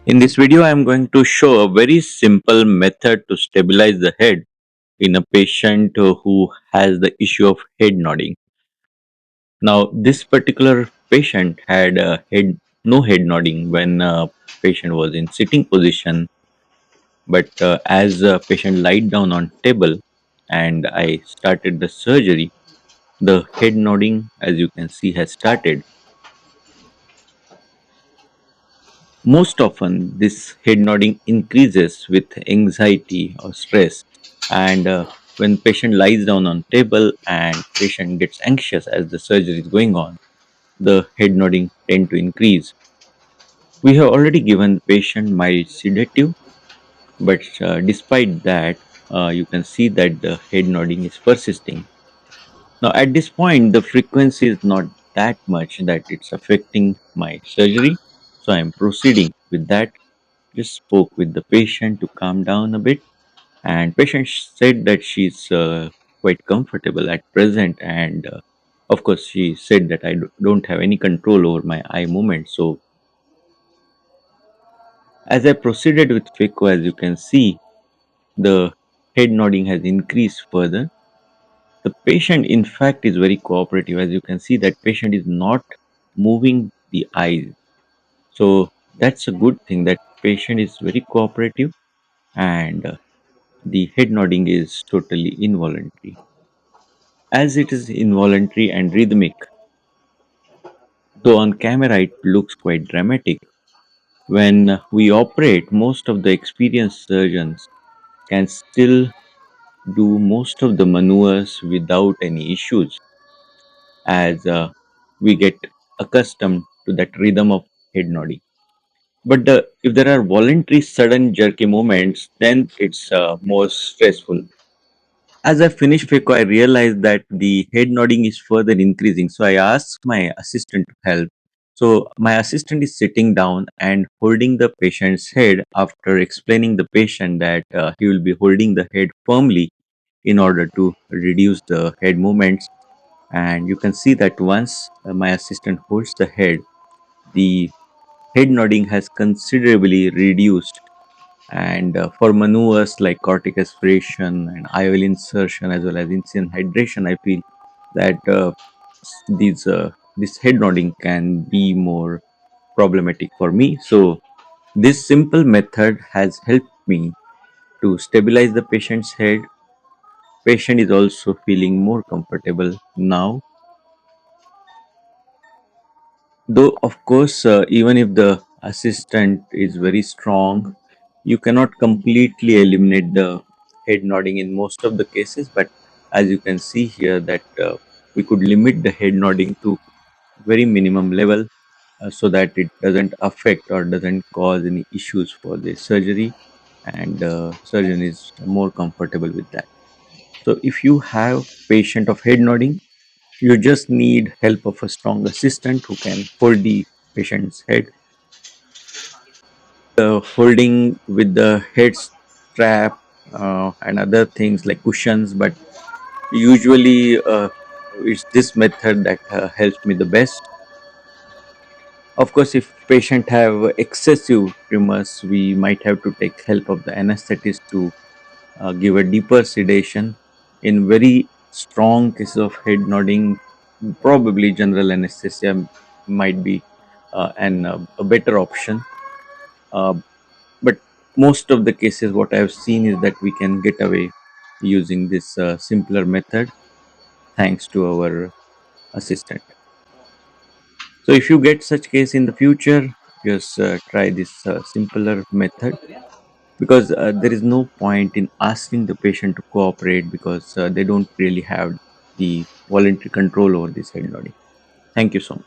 In this video, I am going to show a very simple method to stabilize the head in a patient who has the issue of head nodding. Now, this particular patient had no head nodding when patient was in sitting position, but as patient lied down on table and I started the surgery, the head nodding, as you can see, has started. Most often, this head nodding increases with anxiety or stress, and when patient lies down on table and patient gets anxious as the surgery is going on, the head nodding tend to increase. We have already given the patient mild sedative, but despite that, you can see that the head nodding is persisting. Now, at this point, the frequency is not that much that it's affecting my surgery, so I am proceeding with that. Just spoke with the patient to calm down a bit, and patient said that she's quite comfortable at present, and of course she said that don't have any control over my eye movement. So as I proceeded with FICO, as you can see, the head nodding has increased further. The patient in fact is very cooperative. As you can see, that patient is not moving the eyes, so that's a good thing, that patient is very cooperative, and the head nodding is totally involuntary. As it is involuntary and rhythmic, though on camera it looks quite dramatic, when we operate, most of the experienced surgeons can still do most of the maneuvers without any issues, as we get accustomed to that rhythm of head nodding. But if there are voluntary sudden jerky movements, then it's more stressful. As I finished FICO, I realized that the head nodding is further increasing. So I asked my assistant to help. So my assistant is sitting down and holding the patient's head after explaining the patient that he will be holding the head firmly in order to reduce the head movements. And you can see that once my assistant holds the the head nodding has considerably reduced, and for maneuvers like cortic aspiration and IOL insertion as well as insulin hydration, I feel that this head nodding can be more problematic for me. So this simple method has helped me to stabilize the patient's head. Patient is also feeling more comfortable now. Though, of course, even if the assistant is very strong, you cannot completely eliminate the head nodding in most of the cases. But as you can see here, that we could limit the head nodding to very minimum level, so that it doesn't affect or doesn't cause any issues for the surgery, and the surgeon is more comfortable with that. So if you have patient of head nodding, you just need help of a strong assistant who can hold the patient's head. The holding with the head strap and other things like cushions, but usually it's this method that helps me the best. Of course, if patient have excessive tremors, we might have to take help of the anesthetist to give a deeper sedation. In very strong cases of head nodding, probably general anesthesia might be a better option. Uh, but most of the cases, what I have seen is that we can get away using this simpler method thanks to our assistant. So if you get such case in the future, just try this simpler method, because there is no point in asking the patient to cooperate, because they don't really have the voluntary control over this head nodding. Thank you so much.